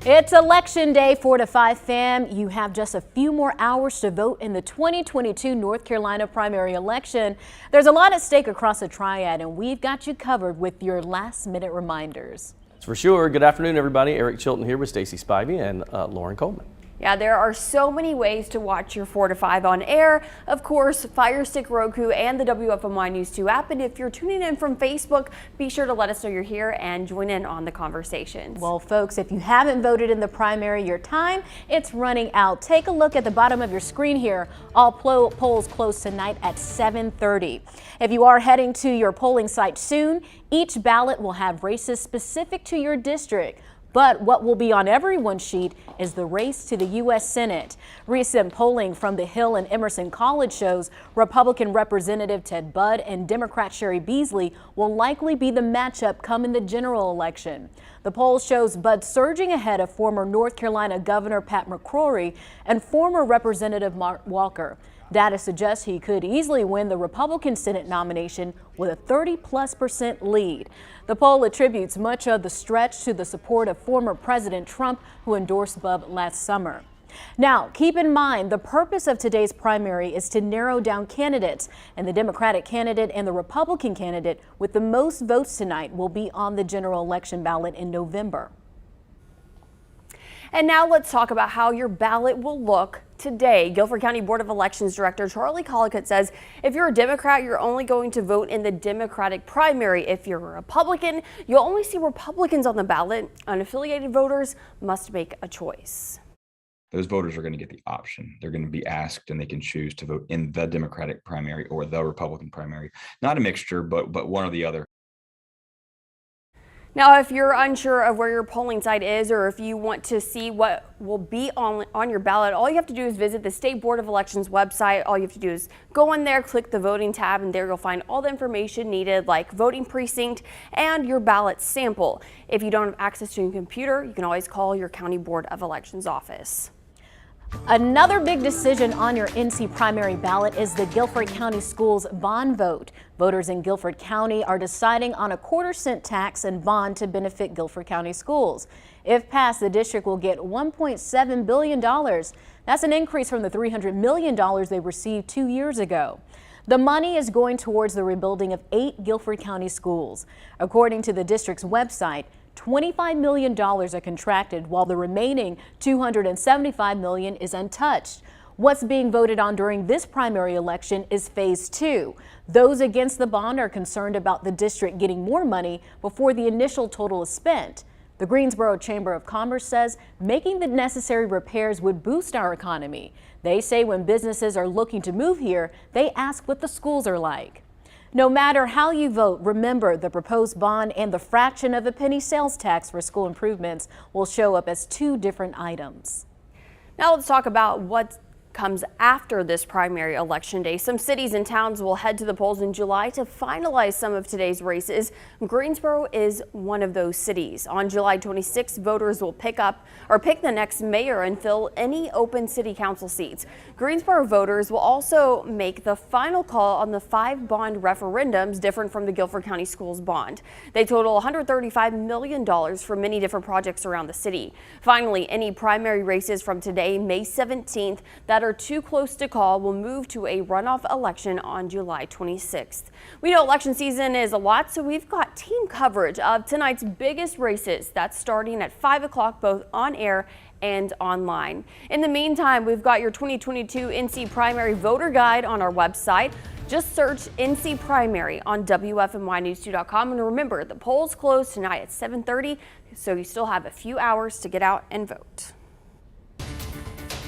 It's election day, 4 to 5 fam. You have just a few more hours to vote in the 2022 North Carolina primary election. There's a lot at stake across the triad, and we've got you covered with your last minute reminders. That's for sure. Good afternoon, everybody. Eric Chilton here with Stacey Spivey and Lauren Coleman. Yeah, there are so many ways to watch your 4 to 5 on air. Of course, Fire Stick, Roku, and the WFMY News 2 app. And if you're tuning in from Facebook, be sure to let us know you're here and join in on the conversations. Well, folks, if you haven't voted in the primary, your time, it's running out. Take a look at the bottom of your screen here. All polls close tonight at 7:30. If you are heading to your polling site soon, each ballot will have races specific to your district. But what will be on everyone's sheet is the race to the U.S. Senate. Recent polling from the Hill and Emerson College shows Republican Representative Ted Budd and Democrat Sherry Beasley will likely be the matchup come in the general election. The poll shows Budd surging ahead of former North Carolina Governor Pat McCrory and former Representative Mark Walker. Data suggests he could easily win the Republican Senate nomination with a 30+% lead. The poll attributes much of the stretch to the support of former President Trump, who endorsed Budd last summer. Now, keep in mind, the purpose of today's primary is to narrow down candidates, and the Democratic candidate and the Republican candidate with the most votes tonight will be on the general election ballot in November. And now let's talk about how your ballot will look today. Guilford County Board of Elections Director Charlie Collicutt says if you're a Democrat, you're only going to vote in the Democratic primary. If you're a Republican, you'll only see Republicans on the ballot. Unaffiliated voters must make a choice. Those voters are going to get the option. They're going to be asked and they can choose to vote in the Democratic primary or the Republican primary. Not a mixture, but one or the other. Now, if you're unsure of where your polling site is, or if you want to see what will be on your ballot, all you have to do is visit the State Board of Elections website. All you have to do is go in there, click the voting tab, and there you'll find all the information needed, like voting precinct and your ballot sample. If you don't have access to your computer, you can always call your County Board of Elections office. Another big decision on your NC primary ballot is the Guilford County Schools bond vote. Voters in Guilford County are deciding on a quarter-cent tax and bond to benefit Guilford County schools. If passed, the district will get $1.7 billion. That's an increase from the $300 million they received 2 years ago. The money is going towards the rebuilding of 8 Guilford County schools. According to the district's website, $25 million are contracted, while the remaining $275 million is untouched. What's being voted on during this primary election is Phase 2. Those against the bond are concerned about the district getting more money before the initial total is spent. The Greensboro Chamber of Commerce says making the necessary repairs would boost our economy. They say when businesses are looking to move here, they ask what the schools are like. No matter how you vote, remember the proposed bond and the fraction of a penny sales tax for school improvements will show up as two different items. Now let's talk about what comes after this primary election day. Some cities and towns will head to the polls in July to finalize some of today's races. Greensboro is one of those cities. On July 26th, voters will pick the next mayor and fill any open city council seats. Greensboro voters will also make the final call on the 5 bond referendums, different from the Guilford County Schools bond. They total $135 million for many different projects around the city. Finally, any primary races from today, May 17th, that are too close to call will move to a runoff election on July 26th. We know election season is a lot, so we've got team coverage of tonight's biggest races. That's starting at 5 o'clock, both on air and online. In the meantime, we've got your 2022 NC Primary Voter Guide on our website. Just search NC Primary on WFMYnews2.com. And remember, the polls close tonight at 7:30, so you still have a few hours to get out and vote.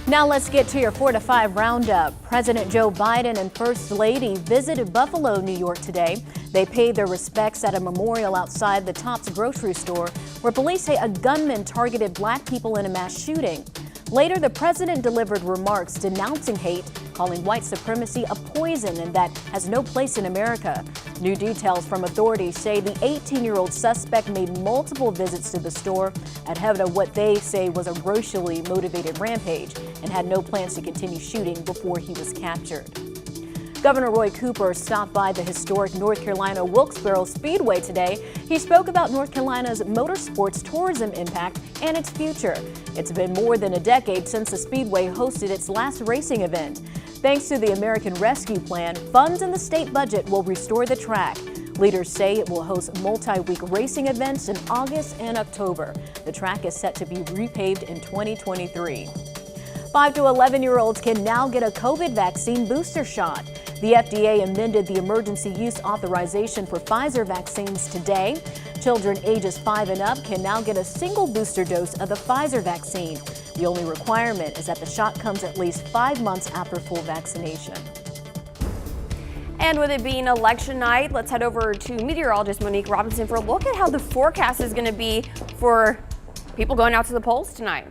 Now let's get to your 4 to 5 roundup. President Joe Biden and First Lady visited Buffalo, New York today. They paid their respects at a memorial outside the Tops grocery store, where police say a gunman targeted black people in a mass shooting. Later, the president delivered remarks denouncing hate, calling white supremacy a poison and that has no place in America. New details from authorities say the 18-year-old suspect made multiple visits to the store ahead of what they say was a racially motivated rampage and had no plans to continue shooting before he was captured. Governor Roy Cooper stopped by the historic North Carolina Wilkesboro Speedway today. He spoke about North Carolina's motorsports tourism impact and its future. It's been more than a decade since the Speedway hosted its last racing event. Thanks to the American Rescue Plan, funds in the state budget will restore the track. Leaders say it will host multi-week racing events in August and October. The track is set to be repaved in 2023. 5 to 11-year-olds can now get a COVID vaccine booster shot. The FDA amended the emergency use authorization for Pfizer vaccines today. Children ages 5 and up can now get a single booster dose of the Pfizer vaccine. The only requirement is that the shot comes at least 5 months after full vaccination. And with it being election night, let's head over to meteorologist Monique Robinson for a look at how the forecast is going to be for people going out to the polls tonight.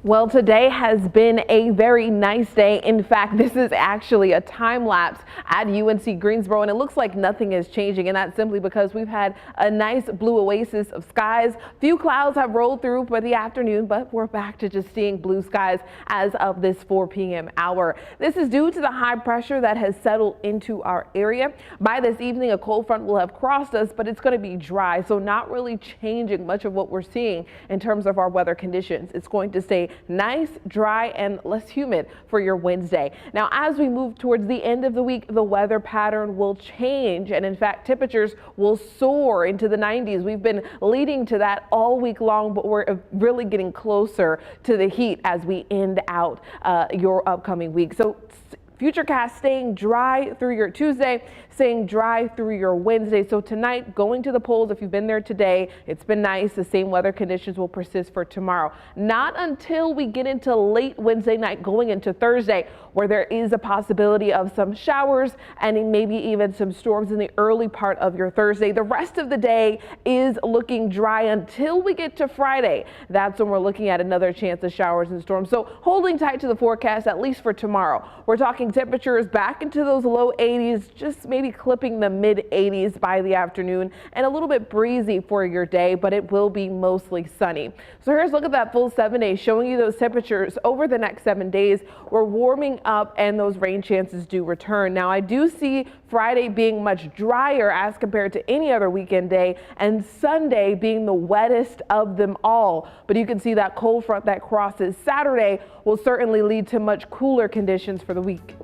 Well, today has been a very nice day. In fact, this is actually a time lapse at UNC Greensboro, and it looks like nothing is changing, and that's simply because we've had a nice blue oasis of skies. Few clouds have rolled through for the afternoon, but we're back to just seeing blue skies as of this 4 p.m. hour. This is due to the high pressure that has settled into our area. By this evening, a cold front will have crossed us, but it's going to be dry, so not really changing much of what we're seeing in terms of our weather conditions. It's going to stay nice, dry, and less humid for your Wednesday. Now, as we move towards the end of the week, the weather pattern will change, and in fact, temperatures will soar into the 90s. We've been leading to that all week long, but we're really getting closer to the heat as we end out your upcoming week. So Futurecast staying dry through your Tuesday, staying dry through your Wednesday. So tonight, going to the polls, if you've been there today, it's been nice. The same weather conditions will persist for tomorrow. Not until we get into late Wednesday night, going into Thursday, where there is a possibility of some showers and maybe even some storms in the early part of your Thursday. The rest of the day is looking dry until we get to Friday. That's when we're looking at another chance of showers and storms. So holding tight to the forecast, at least for tomorrow. We're talking temperatures back into those low 80s, just maybe clipping the mid 80s by the afternoon, and a little bit breezy for your day, but it will be mostly sunny. So here's a look at that full 7 days, showing you those temperatures over the next 7 days. We're warming up and those rain chances do return. Now, I do see Friday being much drier as compared to any other weekend day, and Sunday being the wettest of them all. But you can see that cold front that crosses Saturday will certainly lead to much cooler conditions for the week.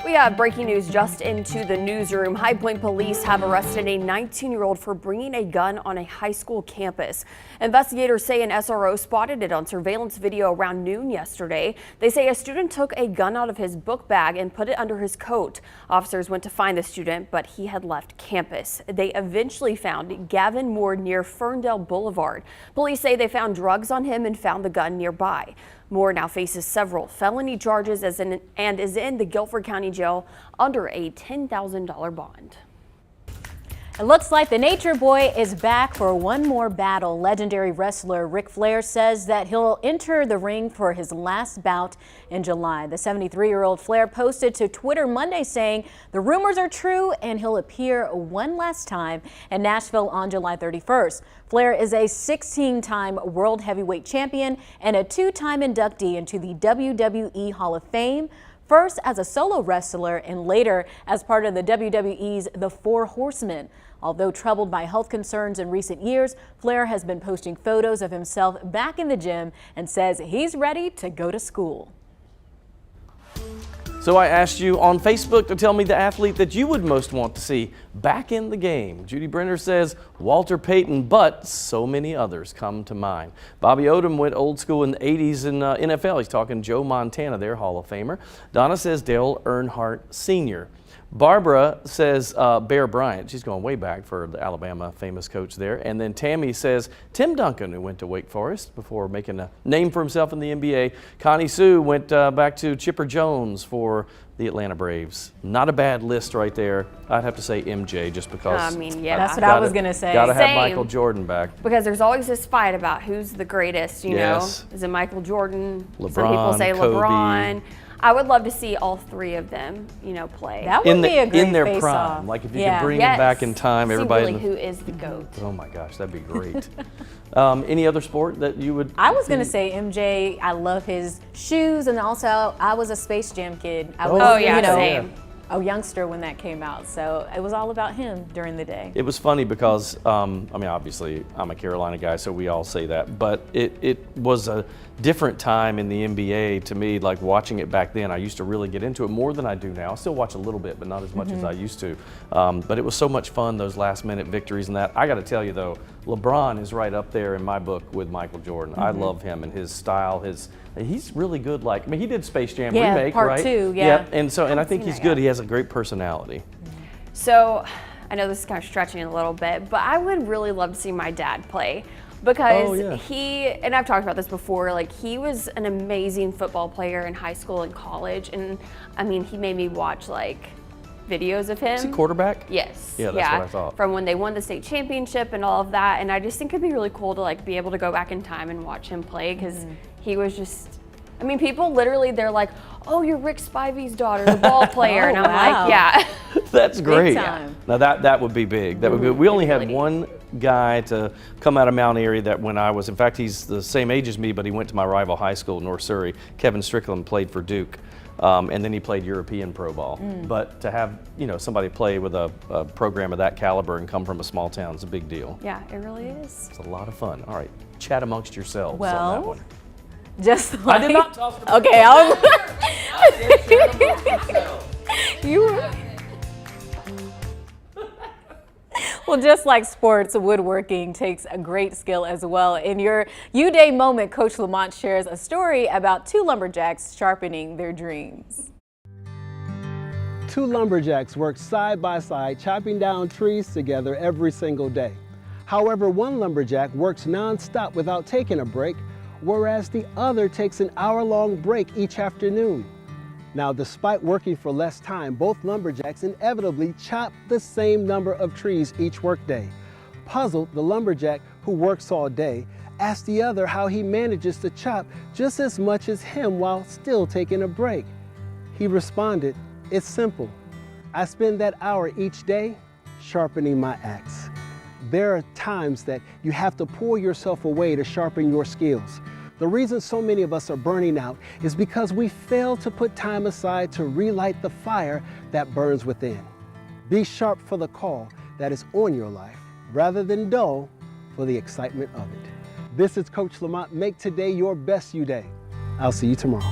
We have breaking news just into the newsroom. High Point police have arrested a 19-year-old for bringing a gun on a high school campus. Investigators say an SRO spotted it on surveillance video around noon yesterday. They say a student took a gun out of his book bag and put it under his coat. Officers went to find the student, but he had left campus. They eventually found Gavin Moore near Ferndale Boulevard. Police say they found drugs on him and found the gun nearby. Moore now faces several felony charges and is in the Guilford County Jail under a $10,000 bond. It looks like the Nature Boy is back for one more battle. Legendary wrestler Ric Flair says that he'll enter the ring for his last bout in July. The 73-year-old Flair posted to Twitter Monday saying the rumors are true and he'll appear one last time in Nashville on July 31st. Flair is a 16-time world heavyweight champion and a 2-time inductee into the WWE Hall of Fame. First as a solo wrestler and later as part of the WWE's The Four Horsemen. Although troubled by health concerns in recent years, Flair has been posting photos of himself back in the gym and says he's ready to go to school. So I asked you on Facebook to tell me the athlete that you would most want to see back in the game. Judy Brenner says Walter Payton, but so many others come to mind. Bobby Odom went old school in the 80s in NFL. He's talking Joe Montana, their Hall of Famer. Donna says Dale Earnhardt Sr. Barbara says Bear Bryant. She's going way back for the Alabama famous coach there. And then Tammy says Tim Duncan, who went to Wake Forest before making a name for himself in the NBA. Connie Sue went back to Chipper Jones for the Atlanta Braves. Not a bad list right there. I'd have to say MJ just because. I mean, yeah. That's what I was going to say. Gotta have Same. Michael Jordan back. Because there's always this fight about who's the greatest, you Yes. know? Is it Michael Jordan? LeBron, Some people say Kobe. LeBron. I would love to see all three of them, you know, play. That would be a great in their face-off. prime. Like if you Yeah. could bring them back in time, See everybody. really who is the GOAT. Oh my gosh, that'd be great. Any other sport that you would? I was going to say MJ. I love his shoes, and also I was a Space Jam kid. I was, Oh, yeah, you know, same. a youngster when that came out, so it was all about him during the day. It was funny because, I mean, obviously I'm a Carolina guy, so we all say that, but it was a different time in the NBA to me, like watching it back then. I used to really get into it more than I do now. I still watch a little bit, but not as much as I used to. But it was so much fun, those last minute victories and that. I got to tell you though, LeBron is right up there in my book with Michael Jordan. I love him and his style, he's really good. Like, I mean, he did Space Jam remake, part right? 2, yeah. And I think he's good. He has a great personality. So, I know this is kind of stretching a little bit, but I would really love to see my dad play because he, and I've talked about this before, like he was an amazing football player in high school and college. And I mean, he made me watch like videos of him. Is he quarterback? Yes. Yeah, that's what I thought. From when they won the state championship and all of that. And I just think it'd be really cool to like be able to go back in time and watch him play because he was just, I mean, people literally, they're like, oh, you're Rick Spivey's daughter, the ball player. And I'm wow. like, yeah. That's great. time. Now that would be big. That would be. We only had really. one guy to come out of Mount Airy that when I was, in fact, he's the same age as me, but he went to my rival high school, North Surrey. Kevin Strickland played for Duke. And then he played European pro ball. But to have, you know, somebody play with a program of that caliber and come from a small town is a big deal. Yeah, it really is. It's a lot of fun. All right, chat amongst yourselves on Well, that one. Just like, I did not toss the okay, you. Well, just like sports, woodworking takes a great skill as well. In your U-Day moment, Coach Lamont shares a story about two lumberjacks sharpening their dreams. Two lumberjacks work side by side, chopping down trees together every single day. However, one lumberjack works non-stop without taking a break, whereas the other takes an hour-long break each afternoon. Now, despite working for less time, both lumberjacks inevitably chop the same number of trees each workday. Puzzled, the lumberjack, who works all day, asked the other how he manages to chop just as much as him while still taking a break. He responded, "It's simple. I spend that hour each day sharpening my axe." There are times that you have to pull yourself away to sharpen your skills. The reason so many of us are burning out is because we fail to put time aside to relight the fire that burns within. Be sharp for the call that is on your life, rather than dull for the excitement of it. This is Coach Lamont. Make today your best U-Day. I'll see you tomorrow.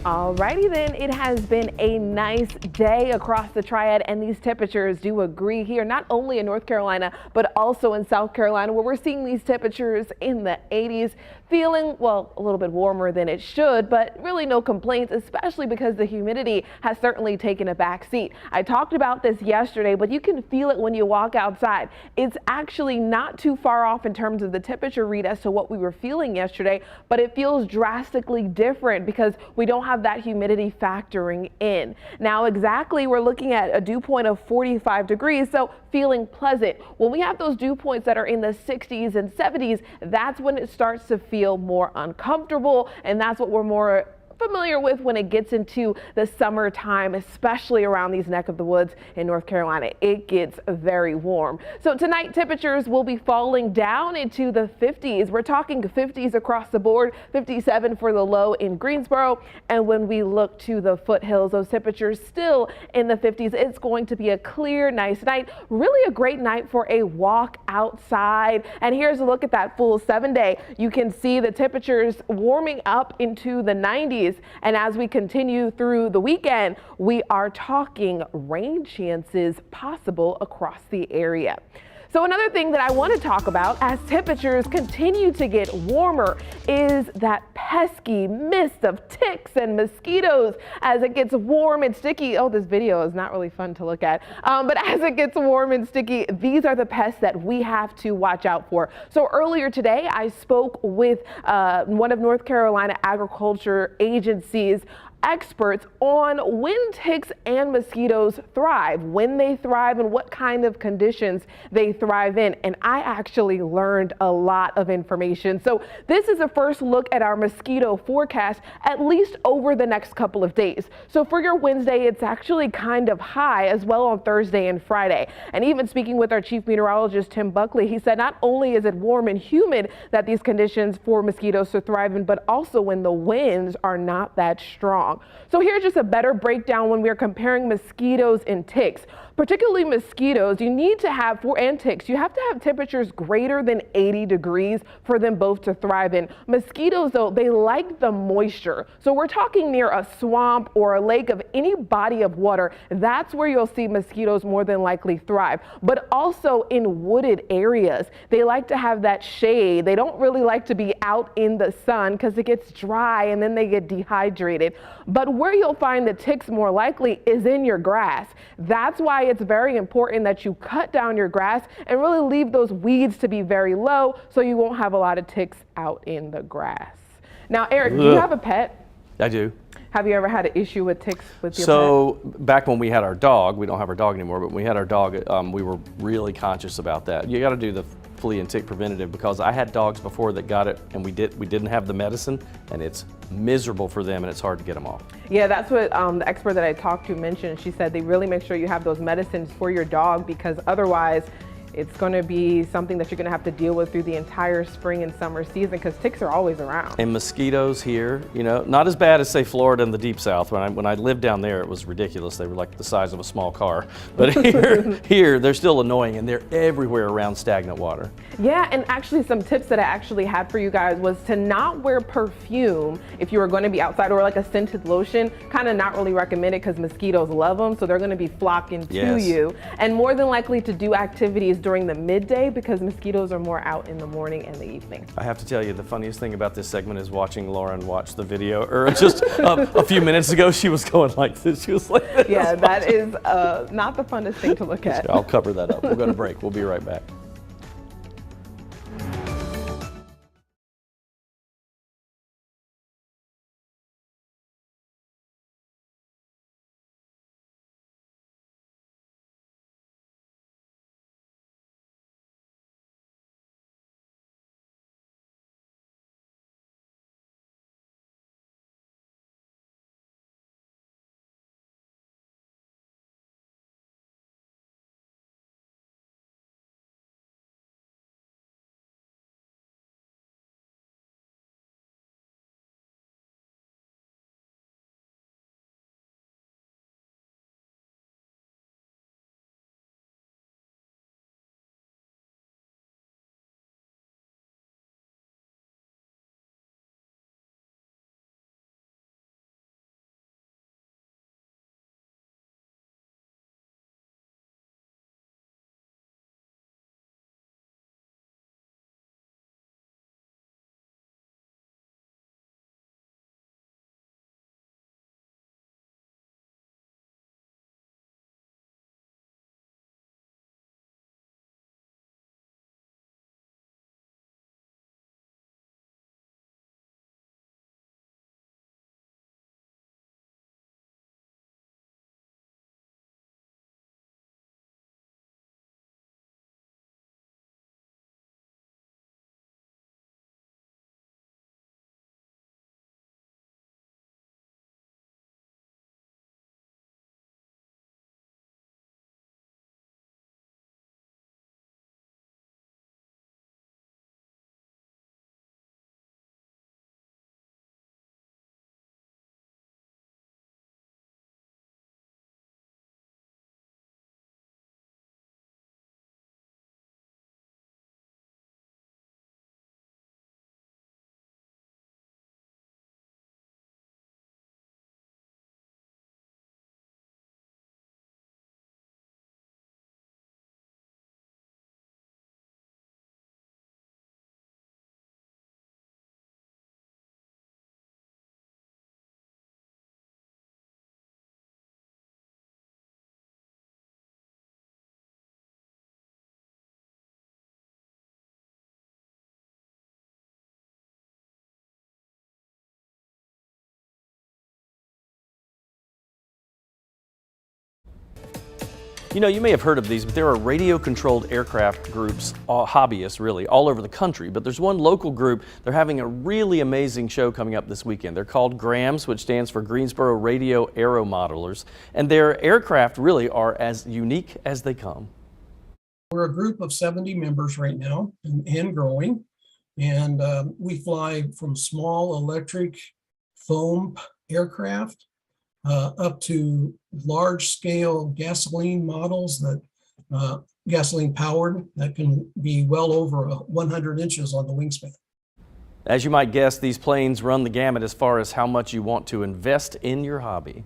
Alrighty then, it has been a nice day across the Triad, and these temperatures do agree here, not only in North Carolina, but also in South Carolina, where we're seeing these temperatures in the 80s, feeling, well, a little bit warmer than it should, but really no complaints, especially because the humidity has certainly taken a back seat. I talked about this yesterday, but you can feel it when you walk outside. It's actually not too far off in terms of the temperature read as to what we were feeling yesterday, but it feels drastically different because we don't have that humidity factoring in. Now exactly, we're looking at a dew point of 45 degrees, so feeling pleasant. When we have those dew points that are in the 60s and 70s, that's when it starts to feel more uncomfortable, and that's what we're more familiar with when it gets into the summertime, especially around these neck of the woods in North Carolina. It gets very warm. So tonight temperatures will be falling down into the 50s. We're talking 50s across the board, 57 for the low in Greensboro. And when we look to the foothills, those temperatures still in the 50s. It's going to be a clear, nice night. Really a great night for a walk outside. And here's a look at that full 7-day. You can see the temperatures warming up into the 90s. And as we continue through the weekend, we are talking rain chances possible across the area. So another thing that I want to talk about as temperatures continue to get warmer is that pesky mist of ticks and mosquitoes as it gets warm and sticky. Oh, this video is not really fun to look at. But as it gets warm and sticky, these are the pests that we have to watch out for. So earlier today, I spoke with one of North Carolina Agriculture Agency's experts on when ticks and mosquitoes thrive, when they thrive, and what kind of conditions they thrive in. And I actually learned a lot of information. So this is a first look at our mosquito forecast, at least over the next couple of days. So for your Wednesday, it's actually kind of high as well on Thursday and Friday. And even speaking with our chief meteorologist, Tim Buckley, he said not only is it warm and humid that these conditions for mosquitoes to thrive in, but also when the winds are not that strong. So here's just a better breakdown when we're comparing mosquitoes and ticks. Particularly mosquitoes, you need to have, and ticks, you have to have temperatures greater than 80 degrees for them both to thrive in. Mosquitoes, though, they like the moisture. So we're talking near a swamp or a lake of any body of water. That's where you'll see mosquitoes more than likely thrive. But also in wooded areas, they like to have that shade. They don't really like to be out in the sun because it gets dry and then they get dehydrated. But where you'll find the ticks more likely is in your grass. That's why it's very important that you cut down your grass and really leave those weeds to be very low so you won't have a lot of ticks out in the grass. Now, Eric, do you have a pet? I do. Have you ever had an issue with ticks with your pet? So back when we had our dog, we don't have our dog anymore, but when we had our dog, we were really conscious about that. You got to do the flea and tick preventative because I had dogs before that got it and we didn't have the medicine and it's miserable for them and it's hard to get them off. Yeah, that's what the expert that I talked to mentioned. She said they really make sure you have those medicines for your dog because otherwise it's going to be something that you're going to have to deal with through the entire spring and summer season because ticks are always around. And mosquitoes here, you know, not as bad as say Florida and the deep south. When I lived down there, it was ridiculous. They were like the size of a small car. But here they're still annoying and they're everywhere around stagnant water. Yeah, and actually some tips that I actually had for you guys was to not wear perfume if you were going to be outside or like a scented lotion. Kind of not really recommended because mosquitoes love them, so they're going to be flocking to you. And more than likely to do activities during the midday because mosquitoes are more out in the morning and the evening. I have to tell you, the funniest thing about this segment is watching Lauren watch the video. Or just a few minutes ago, she was going like this. She was like this. Yeah, that is not the funnest thing to look at. I'll cover that up. We're going to break. We'll be right back. You know, you may have heard of these, but there are radio-controlled aircraft groups, hobbyists really, all over the country. But there's one local group, they're having a really amazing show coming up this weekend. They're called GRAMS, which stands for Greensboro Radio Aero Modelers. And their aircraft really are as unique as they come. We're a group of 70 members right now and growing. And we fly from small electric foam aircraft up to large scale gasoline models that gasoline powered that can be well over 100 inches on the wingspan. As you might guess, these planes run the gamut as far as how much you want to invest in your hobby.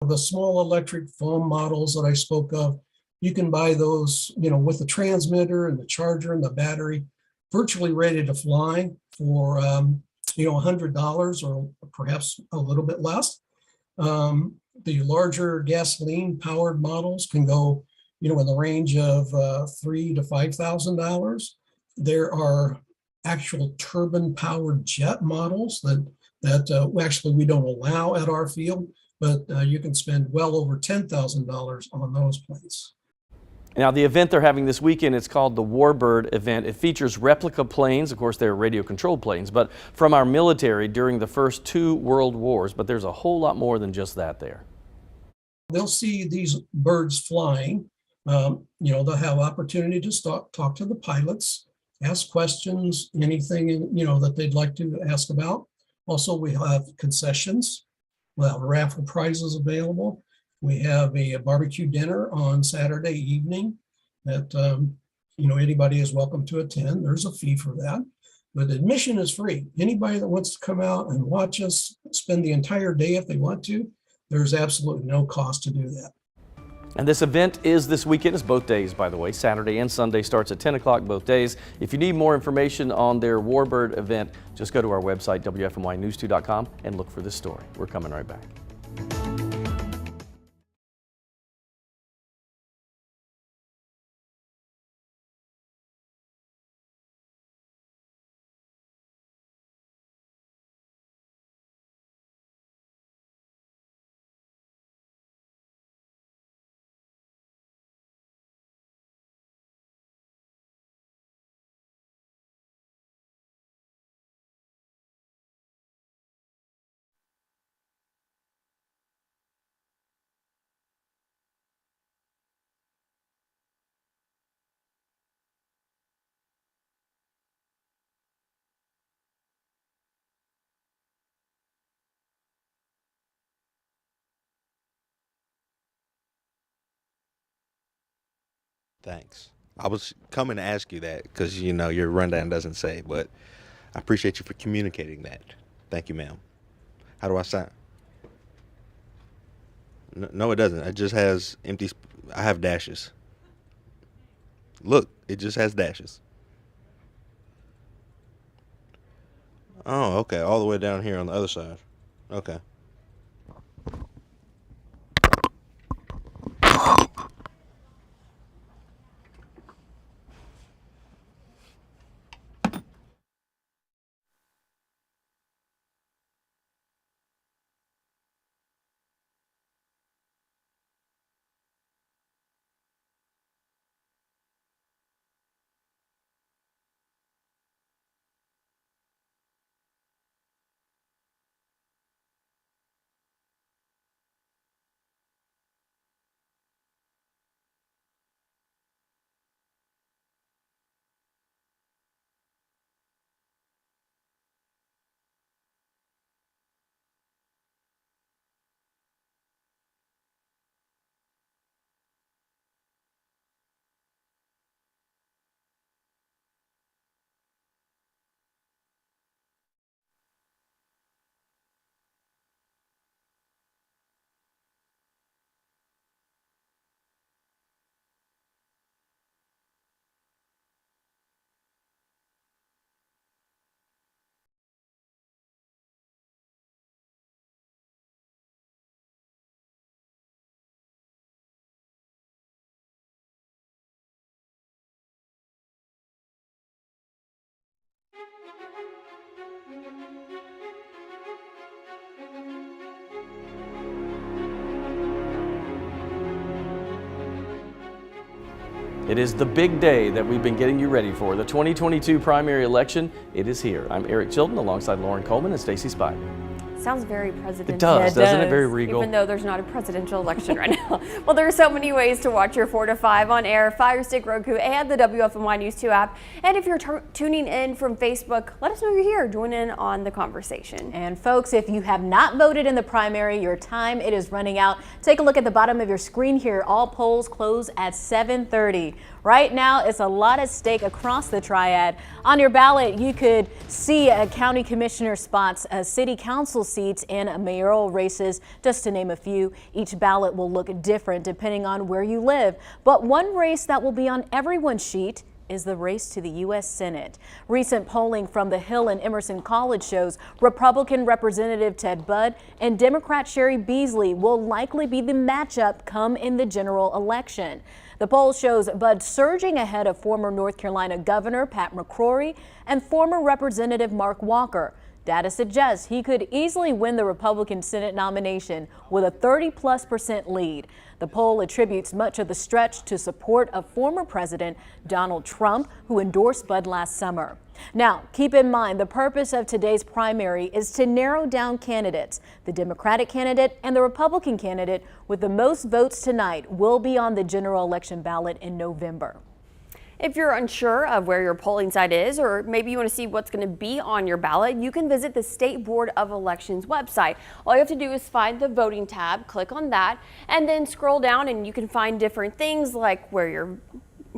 The small electric foam models that I spoke of, you can buy those, with the transmitter and the charger and the battery, virtually ready to fly for, $100 or perhaps a little bit less. The larger gasoline powered models can go, in the range of $3,000 to $5,000. There are actual turbine powered jet models that actually we don't allow at our field, but you can spend well over $10,000 on those planes. Now, the event they're having this weekend, it's called the Warbird event. It features replica planes. Of course, they're radio-controlled planes, but from our military during the first 2 world wars. But there's a whole lot more than just that there. They'll see these birds flying. They'll have opportunity to talk to the pilots, ask questions, anything, that they'd like to ask about. Also, we have concessions. We'll have raffle prizes available. We have a barbecue dinner on Saturday evening that, anybody is welcome to attend. There's a fee for that, but admission is free. Anybody that wants to come out and watch us spend the entire day if they want to, there's absolutely no cost to do that. And this event is this weekend. It's both days, by the way. Saturday and Sunday starts at 10 o'clock both days. If you need more information on their Warbird event, just go to our website, WFMYnews2.com, and look for this story. We're coming right back. Thanks. I was coming to ask you that because, your rundown doesn't say, but I appreciate you for communicating that. Thank you, ma'am. How do I sign? No, it doesn't. It just has empty. I have dashes. Look, it just has dashes. Oh, okay. All the way down here on the other side. Okay. It is the big day that we've been getting you ready for. The 2022 primary election, it is here. I'm Eric Chilton alongside Lauren Coleman and Stacey Spivey. Sounds very presidential. It does, doesn't it? Very regal. Even though there's not a presidential election right now. Well, there are so many ways to watch your 4 to 5 on air, Fire Stick, Roku, and the WFMY News 2 app. And if you're tuning in from Facebook, let us know you're here. Join in on the conversation. And folks, if you have not voted in the primary, your time it is running out. Take a look at the bottom of your screen here. All polls close at 7:30. Right now, it's a lot at stake across the triad. On your ballot, you could see county commissioner spots, city council seats, and mayoral races, just to name a few. Each ballot will look different depending on where you live. But one race that will be on everyone's sheet is the race to the U.S. Senate. Recent polling from the Hill and Emerson College shows Republican Representative Ted Budd and Democrat Sherry Beasley will likely be the matchup come in the general election. The poll shows Budd surging ahead of former North Carolina Governor Pat McCrory and former Representative Mark Walker. Data suggests he could easily win the Republican Senate nomination with a 30+% lead. The poll attributes much of the stretch to support of former President Donald Trump, who endorsed Budd last summer. Now, keep in mind the purpose of today's primary is to narrow down candidates. The Democratic candidate and the Republican candidate with the most votes tonight will be on the general election ballot in November. If you're unsure of where your polling site is, or maybe you want to see what's going to be on your ballot, you can visit the State Board of Elections website. All you have to do is find the voting tab, click on that, and then scroll down and you can find different things like where you're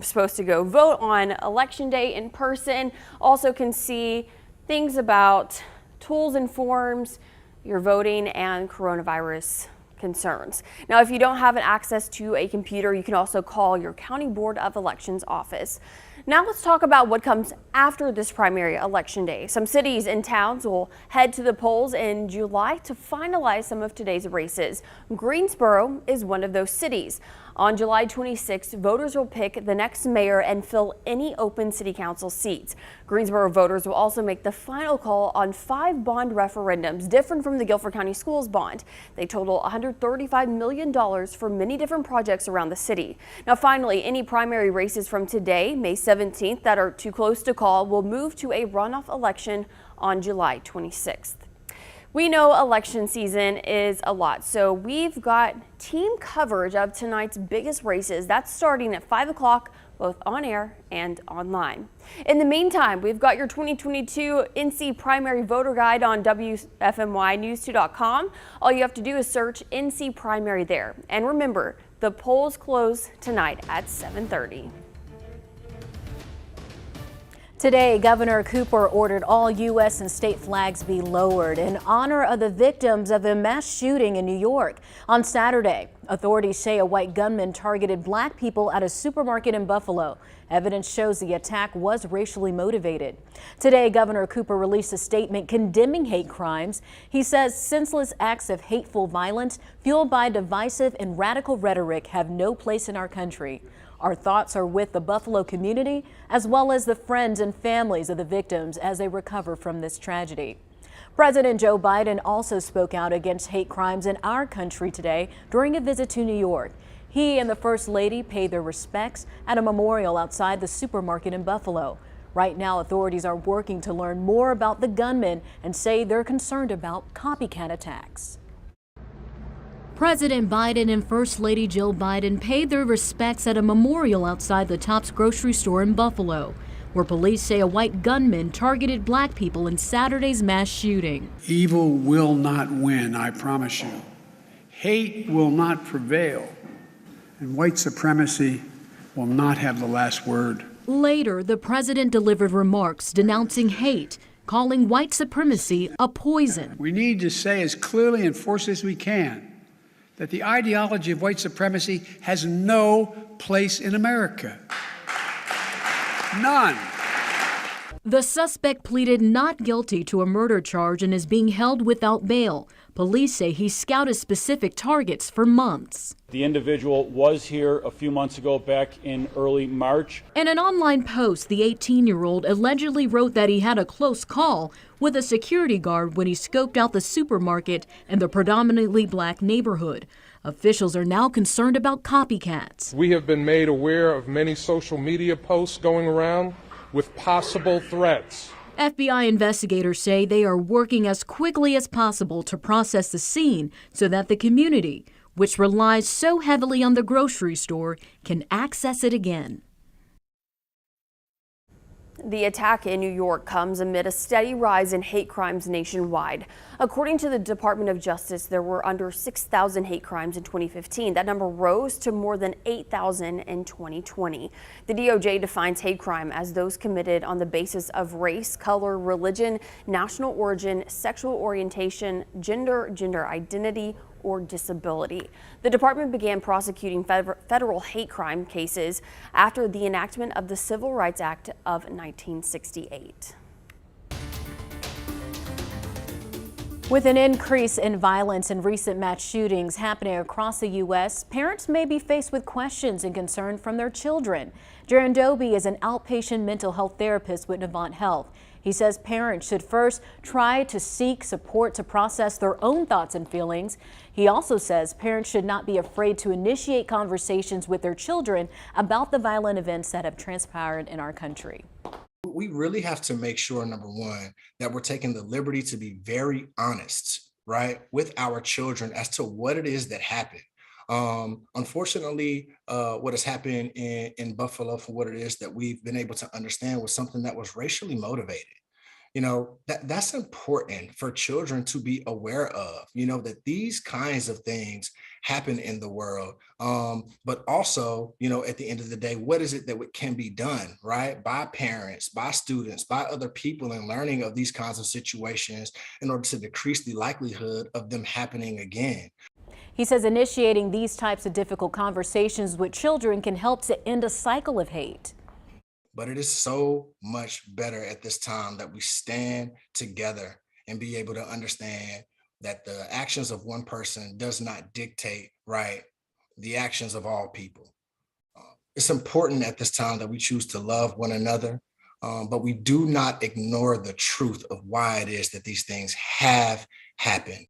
supposed to go vote on election day in person. Also can see things about tools and forms, your voting, and coronavirus concerns. Now, if you don't have an access to a computer, you can also call your County Board of Elections office. Now let's talk about what comes after this primary election day. Some cities and towns will head to the polls in July to finalize some of today's races. Greensboro is one of those cities. On July 26th, voters will pick the next mayor and fill any open city council seats. Greensboro voters will also make the final call on 5 bond referendums, different from the Guilford County Schools bond. They total $135 million for many different projects around the city. Now, finally, any primary races from today, May 17th, that are too close to call will move to a runoff election on July 26th. We know election season is a lot, so we've got team coverage of tonight's biggest races. That's starting at 5 o'clock, both on air and online. In the meantime, we've got your 2022 NC Primary Voter Guide on WFMYnews2.com. All you have to do is search NC Primary there. And remember, the polls close tonight at 7:30. Today, Governor Cooper ordered all U.S. and state flags be lowered in honor of the victims of a mass shooting in New York. On Saturday, authorities say a white gunman targeted black people at a supermarket in Buffalo. Evidence shows the attack was racially motivated. Today, Governor Cooper released a statement condemning hate crimes. He says senseless acts of hateful violence fueled by divisive and radical rhetoric have no place in our country. Our thoughts are with the Buffalo community, as well as the friends and families of the victims as they recover from this tragedy. President Joe Biden also spoke out against hate crimes in our country today during a visit to New York. He and the First Lady paid their respects at a memorial outside the supermarket in Buffalo. Right now, authorities are working to learn more about the gunman and say they're concerned about copycat attacks. President Biden and First Lady Jill Biden paid their respects at a memorial outside the Tops grocery store in Buffalo, where police say a white gunman targeted black people in Saturday's mass shooting. Evil will not win, I promise you. Hate will not prevail, and white supremacy will not have the last word. Later, the president delivered remarks denouncing hate, calling white supremacy a poison. We need to say as clearly and forcefully as we can that the ideology of white supremacy has no place in America. None. The suspect pleaded not guilty to a murder charge and is being held without bail. Police say he scouted specific targets for months. The individual was here a few months ago, back in early March. In an online post, the 18-year-old allegedly wrote that he had a close call with a security guard when he scoped out the supermarket in the predominantly black neighborhood. Officials are now concerned about copycats. We have been made aware of many social media posts going around with possible threats. FBI investigators say they are working as quickly as possible to process the scene so that the community, which relies so heavily on the grocery store, can access it again. The attack in New York comes amid a steady rise in hate crimes nationwide. According to the Department of Justice, there were under 6,000 hate crimes in 2015. That number rose to more than 8,000 in 2020. The DOJ defines hate crime as those committed on the basis of race, color, religion, national origin, sexual orientation, gender identity, or disability. The department began prosecuting federal hate crime cases after the enactment of the Civil Rights Act of 1968. With an increase in violence and recent mass shootings happening across the U.S., parents may be faced with questions and concern from their children. Jaron Doby is an outpatient mental health therapist with Novant Health. He says parents should first try to seek support to process their own thoughts and feelings. He also says parents should not be afraid to initiate conversations with their children about the violent events that have transpired in our country. We really have to make sure, number one, that we're taking the liberty to be very honest, right, with our children as to what it is that happened. Unfortunately, what has happened in Buffalo, for what it is that we've been able to understand, was something that was racially motivated. You know, that's important for children to be aware of, you know, that these kinds of things happen in the world. But also, you know, at the end of the day, what is it that can be done, right? By parents, by students, by other people in learning of these kinds of situations in order to decrease the likelihood of them happening again. He says initiating these types of difficult conversations with children can help to end a cycle of hate. But it is so much better at this time that we stand together and be able to understand that the actions of one person does not dictate, right, the actions of all people. It's important at this time that we choose to love one another, but we do not ignore the truth of why it is that these things have happened.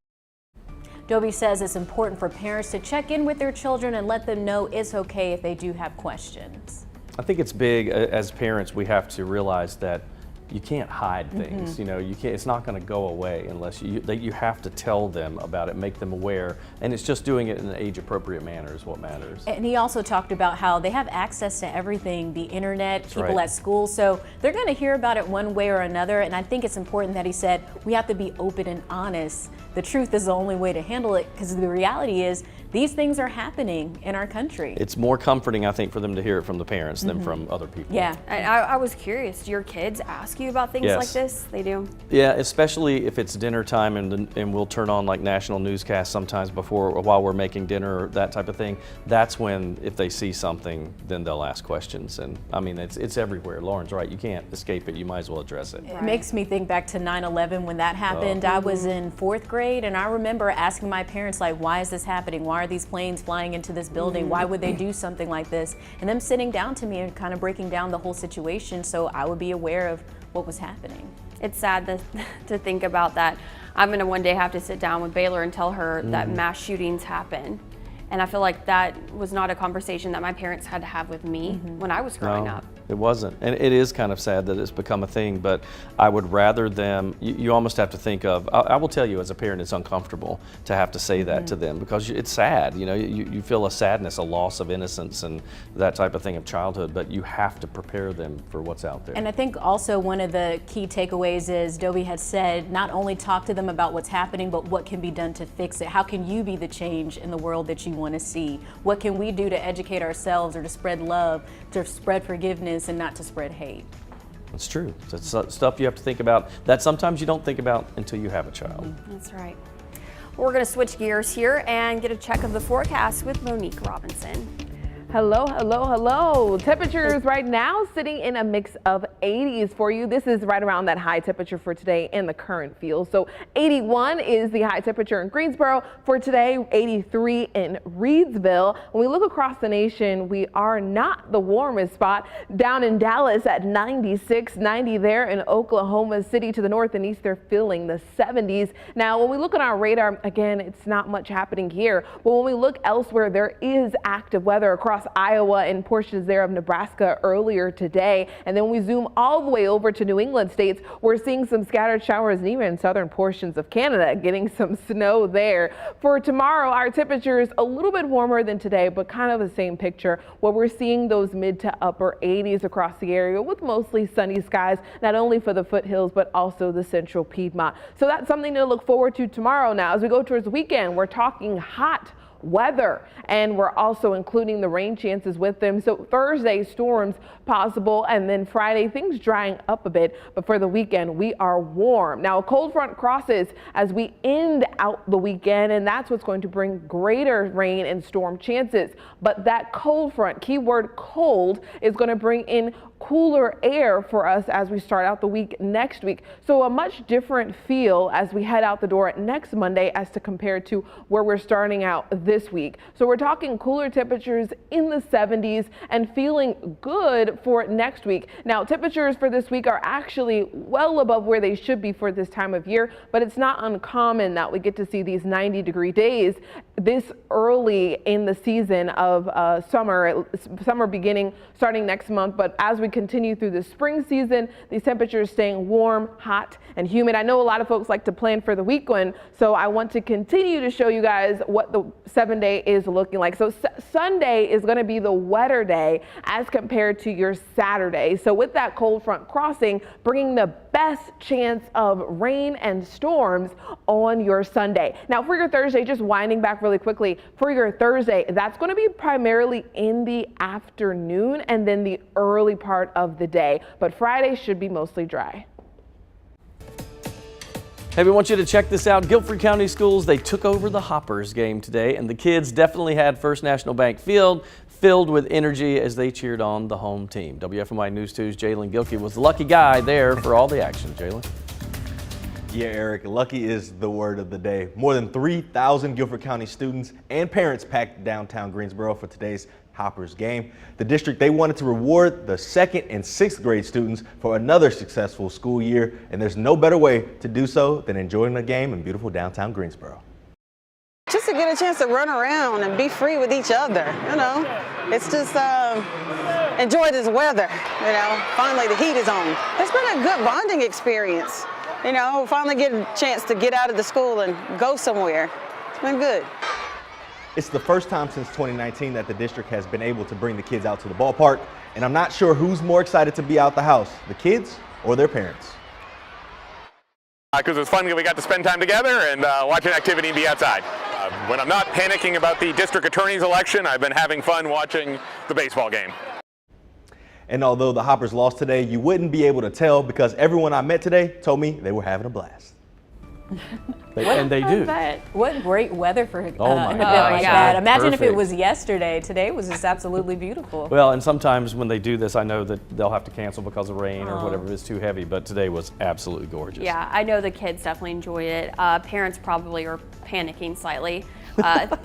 Doby says it's important for parents to check in with their children and let them know it's okay if they do have questions. I think it's big as parents, we have to realize that you can't hide things. You know, you can't. It's not going to go away unless you have to tell them about it, make them aware, and it's just doing it in an age-appropriate manner is what matters. And he also talked about how they have access to everything, the internet, That's people right. at school, so they're going to hear about it one way or another. And I think it's important that he said we have to be open and honest. The truth is the only way to handle it, because the reality is these things are happening in our country. It's more comforting, I think, for them to hear it from the parents than from other people. Yeah. I was curious, do your kids ask you about things like this? They do? Yeah, especially if it's dinner time and we'll turn on like national newscasts sometimes before or while we're making dinner or that type of thing. That's when, if they see something, then they'll ask questions. And I mean, it's everywhere. Lauren's right, you can't escape it. You might as well address it. It makes me think back to 9/11 when that happened. I was in 4th grade and I remember asking my parents, like, why is this happening? Why are these planes flying into this building? Why would they do something like this? And them sitting down to me and kind of breaking down the whole situation so I would be aware of what was happening. It's sad to think about that. I'm going to one day have to sit down with Baylor and tell her that mass shootings happen. And I feel like that was not a conversation that my parents had to have with me when I was growing up. It wasn't. And it is kind of sad that it's become a thing, but I would rather them, you almost have to think of, I will tell you as a parent, it's uncomfortable to have to say that to them because it's sad. You know, you feel a sadness, a loss of innocence and that type of thing of childhood, but you have to prepare them for what's out there. And I think also one of the key takeaways is Doby had said, not only talk to them about what's happening, but what can be done to fix it. How can you be the change in the world that you want to see? What can we do to educate ourselves or to spread love, to spread forgiveness, and not to spread hate? It's true. It's stuff you have to think about that sometimes you don't think about until you have a child. That's right. We're going to switch gears here and get a check of the forecast with Monique Robinson. Hello, hello, hello. Temperatures right now sitting in a mix of 80s for you. This is right around that high temperature for today in the current field. So 81 is the high temperature in Greensboro for today, 83 in Reedsville. When we look across the nation, we are not the warmest spot. Down in Dallas at 96, 90 there in Oklahoma City to the north and east, they're feeling the 70s. Now, when we look on our radar, again, it's not much happening here, but when we look elsewhere, there is active weather across Iowa and portions there of Nebraska earlier today. And then when we zoom all the way over to New England states, we're seeing some scattered showers and even in southern portions of Canada getting some snow there. For tomorrow, our temperature is a little bit warmer than today, but kind of the same picture where we're seeing those mid to upper 80s across the area with mostly sunny skies, not only for the foothills, but also the central Piedmont. So that's something to look forward to tomorrow. Now, as we go towards the weekend, we're talking hot weather, and we're also including the rain chances with them. So Thursday, storms possible, and then Friday, things drying up a bit. But for the weekend, we are warm. Now, a cold front crosses as we end out the weekend, and that's what's going to bring greater rain and storm chances. But that cold front, keyword cold, is going to bring in cooler air for us as we start out the week next week. So a much different feel as we head out the door next Monday as to compare to where we're starting out this week. So we're talking cooler temperatures in the 70s and feeling good for next week. Now, temperatures for this week are actually well above where they should be for this time of year, but it's not uncommon that we get to see these 90-degree days this early in the season of summer beginning starting next month. But as we continue through the spring season, these temperatures staying warm, hot, and humid. I know a lot of folks like to plan for the weekend, so I want to continue to show you guys what the 7-day is looking like. So Sunday is going to be the wetter day as compared to your Saturday. So with that cold front crossing, bringing the best chance of rain and storms on your Sunday. Now for your Thursday, just winding back really quickly, for your Thursday, that's going to be primarily in the afternoon and then the early part of the day. But Friday should be mostly dry. Hey, we want you to check this out. Guilford County Schools, they took over the Hoppers game today, and the kids definitely had First National Bank Field filled with energy as they cheered on the home team. WFMY News 2's Jalen Gilkey was the lucky guy there for all the action. Jalen? Yeah, Eric, lucky is the word of the day. More than 3,000 Guilford County students and parents packed downtown Greensboro for today's Hoppers game. The district, they wanted to reward the 2nd and 6th grade students for another successful school year, and there's no better way to do so than enjoying the game in beautiful downtown Greensboro. Just to get a chance to run around and be free with each other, you know. It's just enjoy this weather, you know. Finally the heat is on. It's been a good bonding experience, you know. Finally get a chance to get out of the school and go somewhere. It's been good. It's the first time since 2019 that the district has been able to bring the kids out to the ballpark, and I'm not sure who's more excited to be out the house, the kids or their parents. Because it's fun that we got to spend time together and watch an activity and be outside. When I'm not panicking about the district attorney's election, I've been having fun watching the baseball game. And although the Hoppers lost today, you wouldn't be able to tell because everyone I met today told me they were having a blast. And they do. What great weather for an Oh my event gosh, like yeah. that. Imagine if it Perfect. was yesterday. Today was just absolutely beautiful. Well, and sometimes when they do this, I know that they'll have to cancel because of rain or whatever is too heavy, but today was absolutely gorgeous. Yeah, I know the kids definitely enjoyed it. Parents probably are panicking slightly.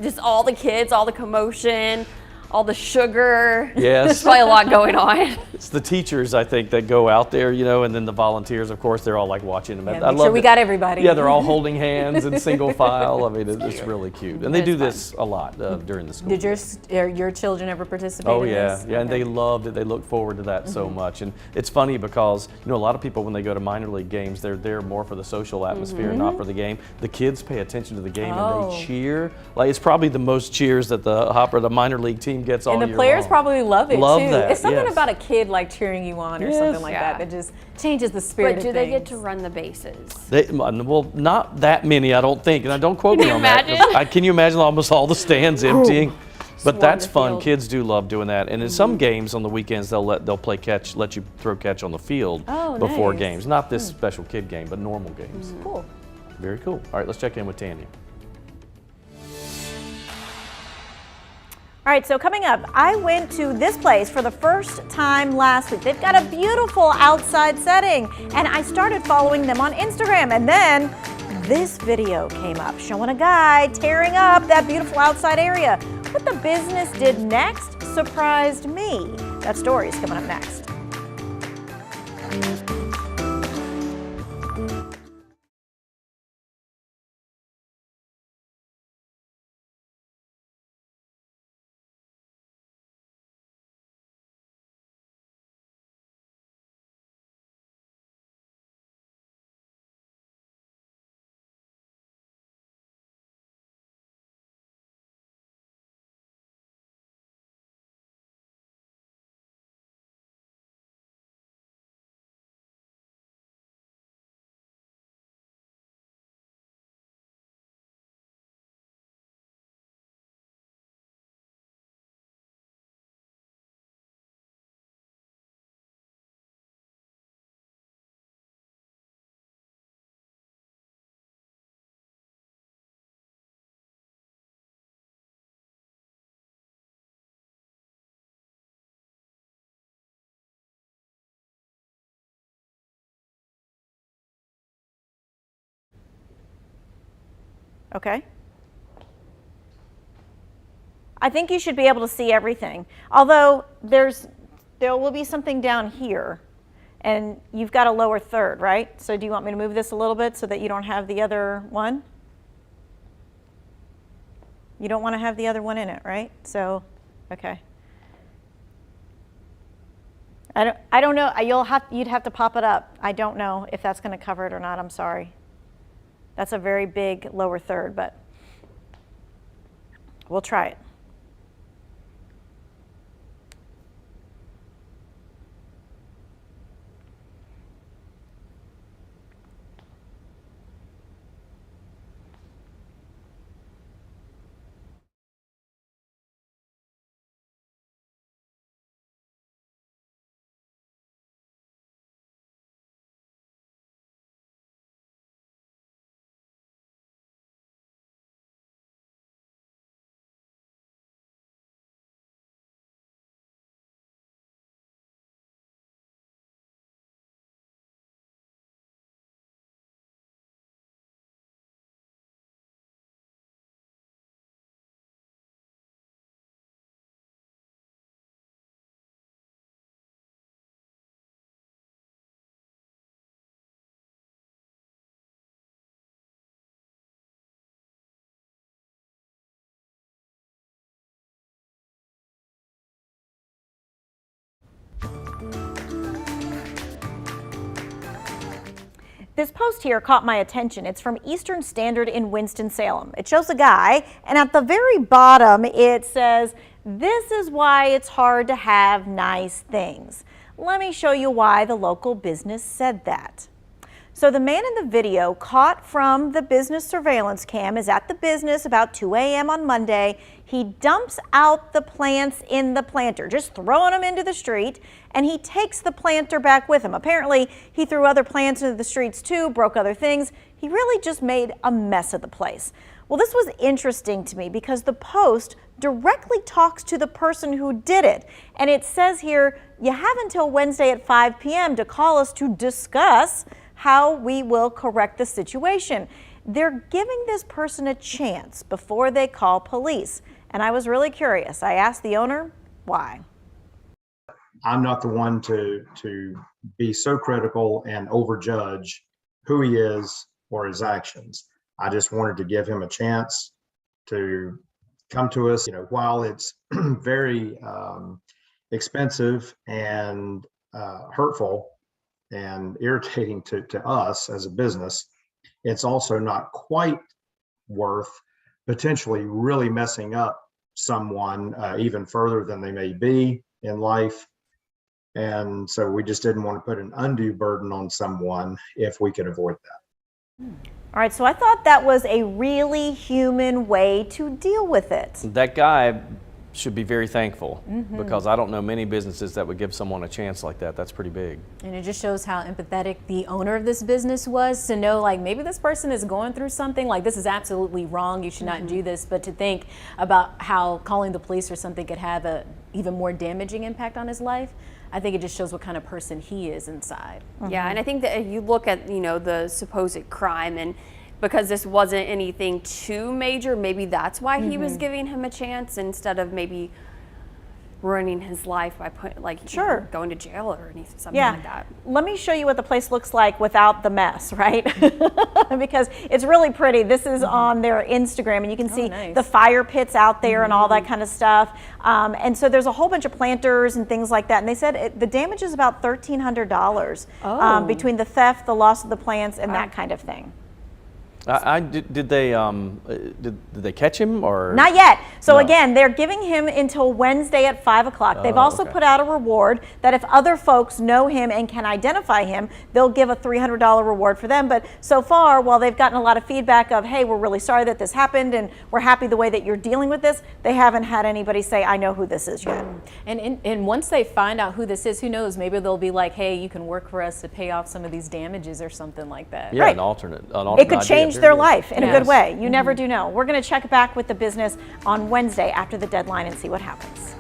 Just all the kids, all the commotion, all the sugar. Yes. There's probably a lot going on. It's the teachers, I think, that go out there, you know, and then the volunteers, of course, they're all like watching them. Yeah, make sure we got everybody. Yeah, they're all holding hands in single file. I mean, it's really cute. And they do this a lot during the school Did year. your children ever participate Oh in yeah, this? yeah, and they loved it. They look forward to that so much. And it's funny because, you know, a lot of people when they go to minor league games, they're there more for the social atmosphere, not for the game. The kids pay attention to the game and they cheer. Like it's probably the most cheers that the minor league team gets all year long. And the players probably love it too. That, it's something yes. about a kid like cheering you on or something like that just changes the spirit But do of they get things. to run the bases? Well, not that many, I don't think. And I don't quote me on that. imagine? Can you imagine almost all the stands emptying? But that's the fun. field. Kids do love doing that. And in some games on the weekends, they'll play catch, let you throw catch on the field before nice. games. Not this special kid game, but normal games. Cool. Very cool. All right, let's check in with Tanya. All right, so coming up, I went to this place for the first time last week. They've got a beautiful outside setting, and I started following them on Instagram, and then this video came up showing a guy tearing up that beautiful outside area. What the business did next surprised me. That story is coming up next. Okay. I think you should be able to see everything. Although there will be something down here, and you've got a lower third, right? So do you want me to move this a little bit so that you don't have the other one? You don't want to have the other one in it, right? So, okay. I don't know. You'd have to pop it up. I don't know if that's going to cover it or not. I'm sorry. That's a very big lower third, but we'll try it. This post here caught my attention. It's from Eastern Standard in Winston-Salem. It shows a guy, and at the very bottom it says, "This is why it's hard to have nice things." Let me show you why the local business said that. So the man in the video caught from the business surveillance cam is at the business about 2 a.m. on Monday. He dumps out the plants in the planter, just throwing them into the street, and he takes the planter back with him. Apparently, he threw other plants into the streets too, broke other things. He really just made a mess of the place. Well, this was interesting to me because the post directly talks to the person who did it. And it says here, you have until Wednesday at 5 p.m. to call us to discuss how we will correct the situation. They're giving this person a chance before they call police. And I was really curious. I asked the owner why. I'm not the one to be so critical and overjudge who he is or his actions. I just wanted to give him a chance to come to us. You know, while it's very expensive and hurtful and irritating to us as a business, it's also not quite worth potentially really messing up someone even further than they may be in life. And so we just didn't want to put an undue burden on someone if we could avoid that. All right, so I thought that was a really human way to deal with it. That guy should be very thankful Mm-hmm. because I don't know many businesses that would give someone a chance like that. That's pretty big. And it just shows how empathetic the owner of this business was to know, like, maybe this person is going through something, like this is absolutely wrong, you should not do this, but to think about how calling the police or something could have a even more damaging impact on his life, I think it just shows what kind of person he is inside. Yeah, and I think that if you look at, the supposed crime, and because this wasn't anything too major, maybe that's why he was giving him a chance instead of maybe ruining his life by going to jail or anything, something like that. Let me show you what the place looks like without the mess, right? Because it's really pretty. This is on their Instagram, and you can see the fire pits out there and all that kind of stuff. And so there's a whole bunch of planters and things like that. And they said the damage is about $1,300 between the theft, the loss of the plants, and that kind of thing. Did they catch him or not yet? So No. again, they're giving him until Wednesday at 5 o'clock. They've Oh, also okay. put out a reward that if other folks know him and can identify him, they'll give a $300 reward for them. But so far, while they've gotten a lot of feedback of, hey, we're really sorry that this happened and we're happy the way that you're dealing with this, they haven't had anybody say, I know who this is yet. And once they find out who this is, who knows, maybe they'll be like, hey, you can work for us to pay off some of these damages or something like that. Yeah, Right. an alternate It could idea. change Very their good. life in a Yes. good way. You never do know. We're going to check back with the business on Wednesday after the deadline and see what happens.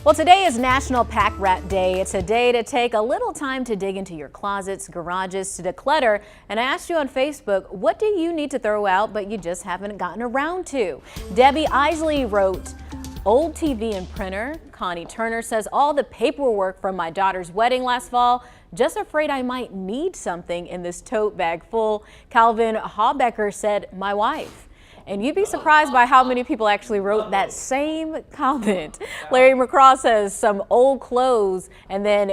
Well, today is National Pack Rat Day. It's a day to take a little time to dig into your closets, garages, to declutter. And I asked you on Facebook, what do you need to throw out but you just haven't gotten around to? Debbie Isley wrote, Old TV and printer. Connie Turner says all the paperwork from my daughter's wedding last fall, just afraid I might need something in this tote bag full. Calvin Hawbecker said, my wife. And you'd be surprised by how many people actually wrote that same comment. Larry McCraw says some old clothes, and then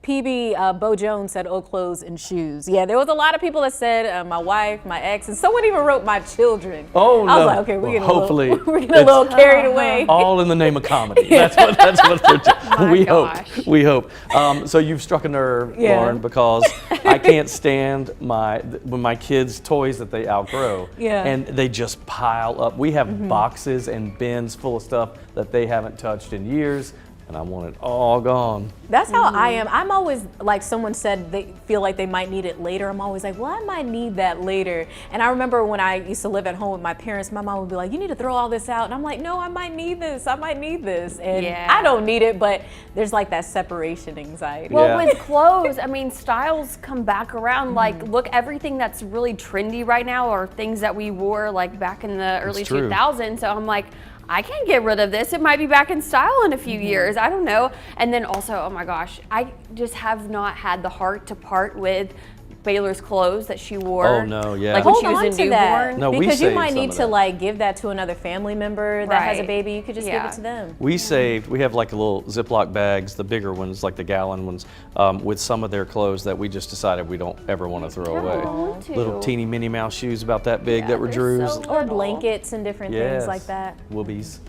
PB Bo Jones said old clothes and shoes. Yeah, there was a lot of people that said my wife, my ex, and someone even wrote my children. Oh, I was no. like, okay, we're Hopefully getting a little carried away. All in the name of comedy. That's what we hope. We hope. So you've struck a nerve, Lauren, because I can't stand when my kids' toys that they outgrow, and they just pile up. We have boxes and bins full of stuff that they haven't touched in years, and I want it all gone. That's how I am. I'm always like, someone said they feel like they might need it later. I'm always like, well, I might need that later. And I remember when I used to live at home with my parents, my mom would be like, you need to throw all this out. And I'm like, no, I might need this. I might need this. And I don't need it, but there's like that separation anxiety. Well, with clothes, I mean, styles come back around. Like, look, everything that's really trendy right now are things that we wore like back in the early 2000s. So I'm like, I can't get rid of this. It might be back in style in a few years. I don't know. And then also, oh my gosh, I just have not had the heart to part with Baylor's clothes that she wore. Oh no, yeah. Like, hold on to that, no, because you might some need of to that. like give that to another family member that has a baby. You could just give it to them. We saved, we have like a little Ziploc bags, the bigger ones, like the gallon ones, with some of their clothes that we just decided we don't ever want to throw away. Little teeny Minnie Mouse shoes about that big that were Drew's. Or blankets and different things like that. Whoobies.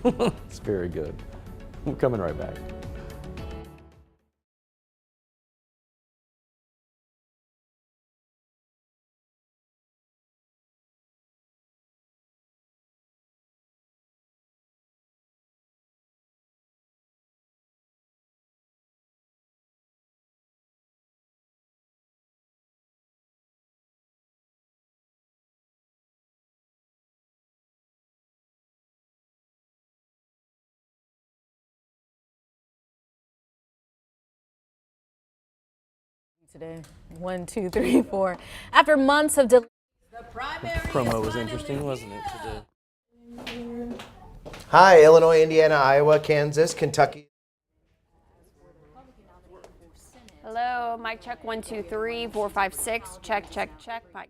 It's very good. We're coming right back. Today, 1, 2, 3, 4. After months of delay, The promo was interesting, wasn't it, today? Hi, Illinois, Indiana, Iowa, Kansas, Kentucky. Hello, mic check 1, 2, 3, 4, 5, 6. Check, check, check. Mic.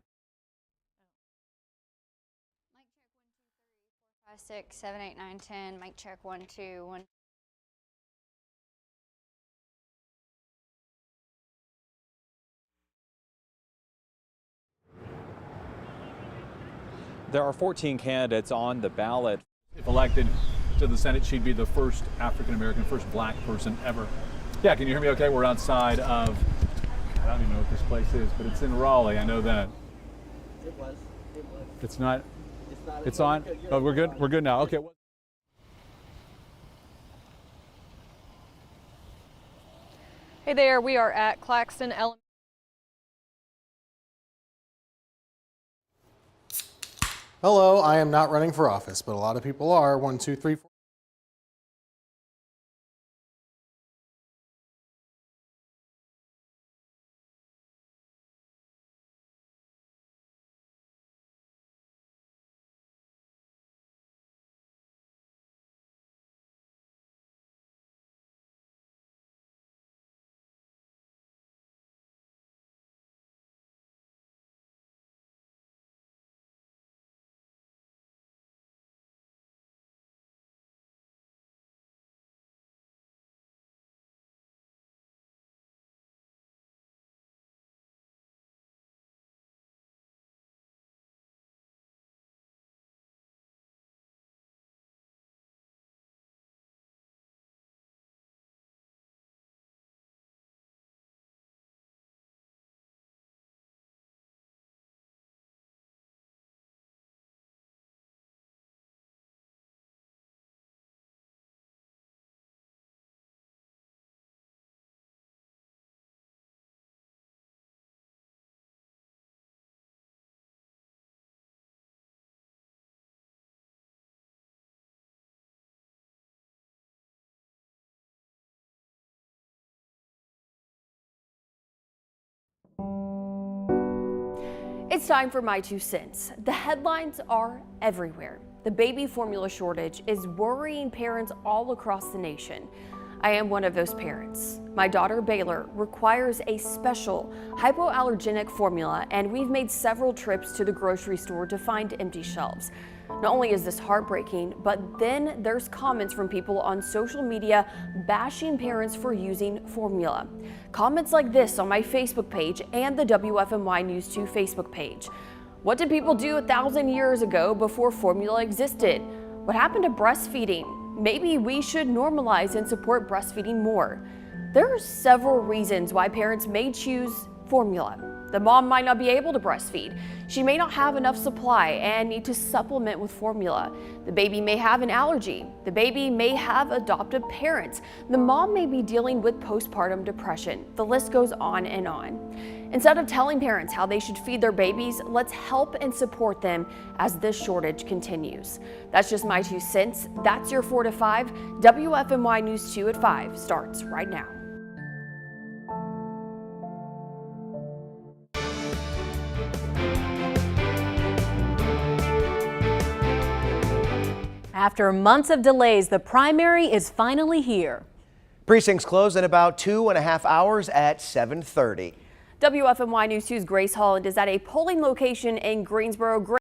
5, 6, 7, 8, 9, 10. Mic check 1, 2, 1. There are 14 candidates on the ballot. If elected to the Senate, she'd be the first African-American, first black person ever. Yeah, can you hear me okay? We're outside of, I don't even know what this place is, but it's in Raleigh, I know that. It was. It's not, it's on? Oh, we're good? We're good now, okay. Hey there, we are at Claxton Elementary. Hello, I am not running for office, but a lot of people are. 1, 2, 3, 4. It's time for my 2 cents. The headlines are everywhere. The baby formula shortage is worrying parents all across the nation. I am one of those parents. My daughter Baylor requires a special hypoallergenic formula, and we've made several trips to the grocery store to find empty shelves. Not only is this heartbreaking, but then there's comments from people on social media bashing parents for using formula. Comments like this on my Facebook page and the WFMY News 2 Facebook page. What did people do 1,000 years ago before formula existed? What happened to breastfeeding? Maybe we should normalize and support breastfeeding more. There are several reasons why parents may choose formula. The mom might not be able to breastfeed. She may not have enough supply and need to supplement with formula. The baby may have an allergy. The baby may have adoptive parents. The mom may be dealing with postpartum depression. The list goes on and on. Instead of telling parents how they should feed their babies, let's help and support them as this shortage continues. That's just my 2 cents. That's your 4 to 5. WFMY News 2 at 5 starts right now. After months of delays, the primary is finally here. Precincts close in about 2.5 hours at 7:30. WFMY News 2's Grace Holland is at a polling location in Greensboro.